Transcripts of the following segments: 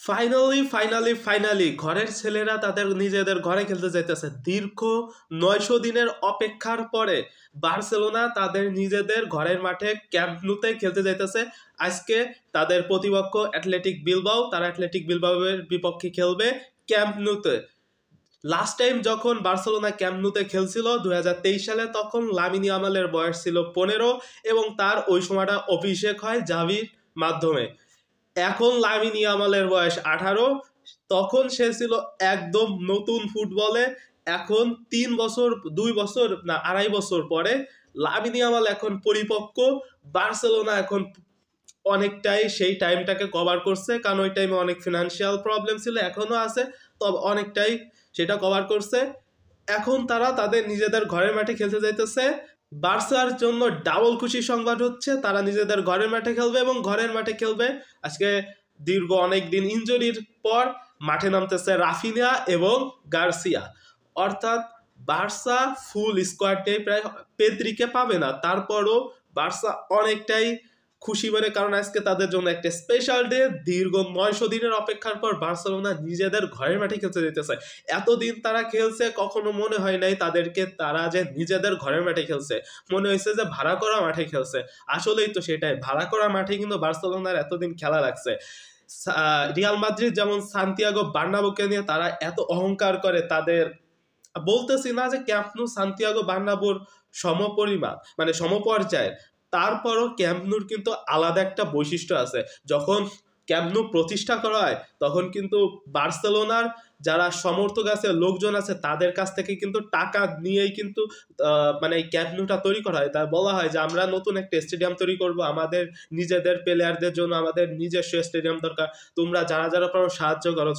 Finally ঘরের ছেলেরা তাদের নিজেদের ঘরে খেলতে যাইতেছে। দীর্ঘ 900 দিনের অপেক্ষার পরে বার্সেলোনা তাদের নিজেদের ঘরের মাঠে ক্যাম্প নুতে খেলতে যাইতেছে। আজকে তাদের প্রতিপক্ষ অ্যাথলেটিক বিলবাও, তারা অ্যাথলেটিক বিলবাওয়ের বিপক্ষে খেলবে ক্যাম্প নুতে। লাস্ট টাইম যখন বার্সেলোনা ক্যাম্প নুতে খেলছিল 2023 সালে, তখন লামিন ইয়ামালের বয়স ছিল 15 এবং তার ওই সময়টা অভিষেক হয় জাভির মাধ্যমে। এখন লামিন ইয়ামালের বয়স 18, তখন সে ছিল একদম নতুন ফুটবলে। এখন 2.5 বছর পরে লামিন ইয়ামাল এখন পরিপক্ক। বার্সেলোনা এখন অনেকটাই সেই টাইমটাকে কভার করছে, কারণ ওই টাইমে অনেক ফিনান্সিয়াল প্রবলেম ছিল, এখনো আছে, তবে অনেকটাই সেটা কভার করছে। এখন তারা তাদের নিজেদের ঘরের মাঠে খেলতে যাইতেছে। বার্সার জন্য ডাবল খুশি সংবাদ হচ্ছে, তারা নিজেদের ঘরের মাঠে খেলবে এবং ঘরের মাঠে খেলবে। আজকে দীর্ঘ অনেক দিন ইনজুরির পর মাঠে নামতেছে রাফিনিয়া এবং গার্সিয়া, অর্থাৎ বার্সা ফুল স্কোয়াড ডে প্রায় পেদ্রিকে পাবে না, তারপরও বার্সা অনেকটাই খুশি মানে, কারণ আজকে তাদের জন্য একটা স্পেশাল ডে। দীর্ঘ 900 দিনের অপেক্ষার পর বার্সেলোনা নিজেদের ঘরের মাঠে খেলতে যেতেছে। এতদিন তারা খেলছে, কখনো মনে হয় নাই তাদেরকে তারা যে নিজেদের ঘরের মাঠে খেলছে, মনে হয়েছে যে ভাড়া করা মাঠে খেলছে। আসলেই তো সেটাই, ভাড়া করা মাঠে কিন্তু বার্সেলোনার এতদিন খেলা লাগছে। রিয়াল মাদ্রিদ যেমন সান্তিয়াগো বার্নাব্যুকে নিয়ে তারা এত অহংকার করে, তাদের বলতেছি না যে ক্যাম্প নু সান্তিয়াগো বার্নাব্যুর সমপরিমাণ মানে সমপর্যায়ের, তারপরও ক্যাম্প নুর কিন্তু আলাদা একটা বৈশিষ্ট্য আছে। যখন ক্যাম্প নু প্রতিষ্ঠা করা হয় তখন কিন্তু বার্সেলোনার যারা সমর্থক আছে, লোকজন আছে, তাদের কাছ থেকে কিন্তু টাকা নিয়েই কিন্তু মানে ক্যাম্প নুটা তৈরি করা হয়। তা বলা হয় যে আমরা নতুন একটা স্টেডিয়াম তৈরি করব, আমাদের নিজেদের প্লেয়ারদের জন্য আমাদের নিজস্ব স্টেডিয়াম দরকার, তোমরা যারা যারা পারো সাহায্য করো।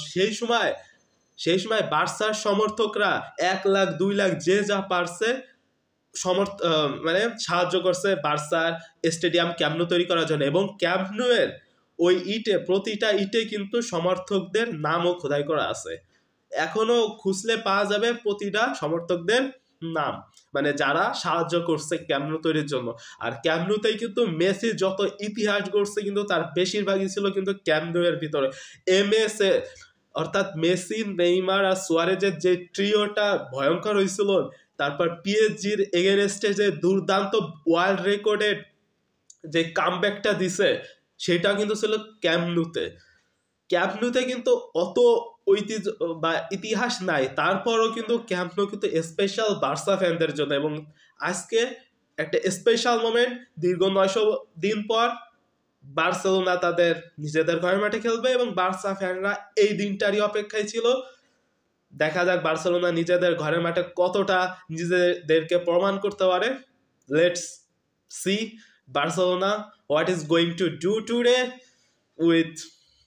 সেই সময় বার্সার সমর্থকরা 1 লাখ 2 লাখ যে যা পারছে মানে সাহায্য করছে বার্সার স্টেডিয়াম ক্যাম্প নু তৈরি করার জন্য। এবং ক্যাম্প নু এর ওই প্রতিটা ইটে কিন্তু সমর্থকদের নামও খোদাই করা আছে, এখনো খুঁজলে পাওয়া যাবে প্রতিটা সমর্থকদের নাম, মানে যারা সাহায্য করছে ক্যাম্প নু তৈরির জন্য। আর ক্যাম্প নুতেই কিন্তু মেসি যত ইতিহাস গড়ছে কিন্তু তার বেশিরভাগই ছিল কিন্তু ক্যাম্প নু এর ভিতরে। এমএসএ অর্থাৎ মেসি, নেইমার আর সুয়ারেজের যে ট্রিওটা ভয়ঙ্কর হয়েছিল, তারপর পিএসজির এগেনস্টে যে দুর্দান্ত ওয়ার্ল্ড রেকর্ডের যে কামব্যাকটা দিছে, সেটা কিন্তু ছিল ক্যাম্প নুতে কিন্তু অত ঐতিহ্য বা ইতিহাস নাই, তারপরও কিন্তু ক্যাম্প নু কিন্তু স্পেশাল বার্সা ফ্যানদের জন্য। এবং আজকে একটা স্পেশাল মোমেন্ট, দীর্ঘ 900 দিন পর বার্সেলোনা তাদের নিজেদের ঘরের মাঠে খেলবে এবং বার্সা ফ্যানরা এই দিনটারই অপেক্ষায় ছিল। দেখা যাক বার্সেলোনা নিজেদের ঘরের মাঠে কতটা নিজেদেরকে প্রমাণ করতে পারে। Let's see Barcelona what is going to do today with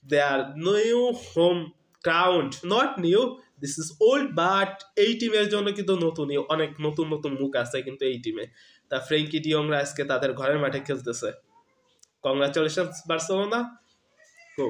their new home ground. Not new, this is old, but এই টিমের জন্য কিন্তু নতুনই, অনেক নতুন নতুন মুখ আছে কিন্তু এই টিমে। তা ফ্রেঙ্কি ডিয়ংরা আজকে তাদের ঘরের মাঠে খেলতেছে। কংগ্রাচুলেশনস বার্সেলোনা, গো।